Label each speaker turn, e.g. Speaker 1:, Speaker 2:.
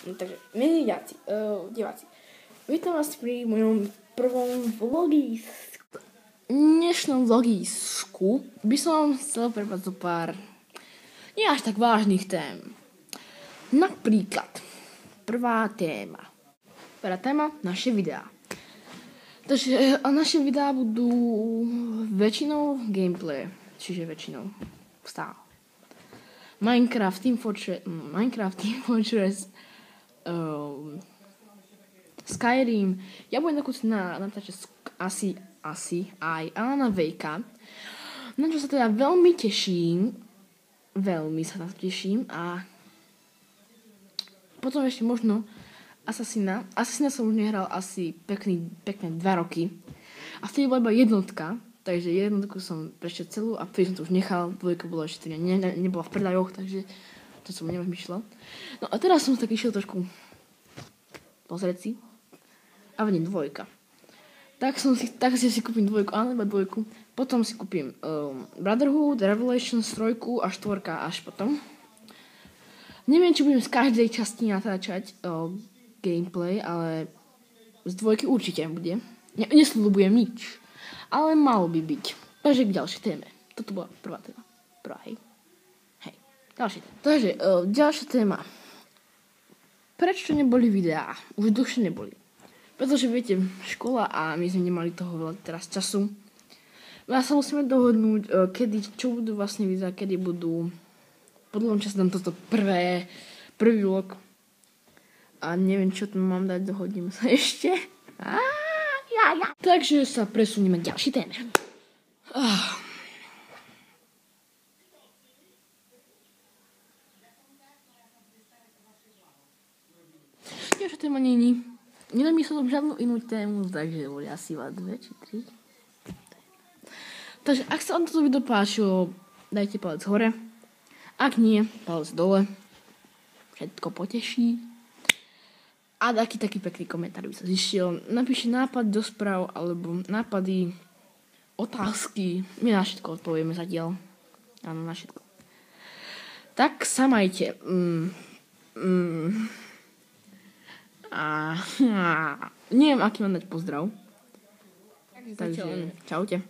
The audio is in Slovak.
Speaker 1: Takže, milí diváci, vítam vás pri mojom prvom vlogisku. V dnešnom vlogisku by som chcel prebrať zo pár nie až tak vážnych tém. Napríklad, prvá téma naše videá. Takže naše videá budú väčšinou gameplay, čiže väčšinou stále. Minecraft, Team Fortress, Skyrim. Ja budem natáčať asi aj Alana Wakea, na čo sa teda veľmi teším. Veľmi sa na to teším. A potom ešte možno Assassina. Assassina som už nehral asi pekné 2 roky. A vtedy bola iba jednotka. Takže jednotku som prešiel celú a vtedy som to už nechal. Dvojka bola ešte nebola v predajoch, takže to som nerozmýšľal. No a teraz som tak išiel trošku pozrieť si. A vediem dvojka. Tak si kúpim dvojku, ale iba dvojku. Potom si kúpim Brotherhood, Revelations 3 a 4 až potom. Neviem, či budem z každej časti natáčať gameplay, ale z dvojky určite bude. Nesľubujem nič. Ale malo by byť. Takže k ďalšej téme. Toto bola prvá téma. Hej. Ďalšia téma. Takže ďalšia téma. Prečo neboli videá? Už dlhšie neboli. Pretože viete, škola a my sme nemali toho veľa teraz času. A sa musíme dohodnúť, čo budú vlastne videá, kedy budú. Po dlhom čase dám toto prvý vlog. A neviem, čo tam mám dať, dohodneme sa ešte. Takže sa presunieme k ďalšej téme. Ďalšia téma není. Nenamyslel som žiadnu inú tému, takže boli asi 2 či 3. Takže ak sa vám toto video páčilo, dajte palec hore. Ak nie, palec dole. Všetko poteší. A taký pekný komentár by sa zišiel. Napíšte nápad do správ, alebo nápady, otázky. My na všetko odpovieme zatiaľ. Áno, na všetko. Tak sa majte. Neviem, aký mám dať pozdrav. Takže čaute.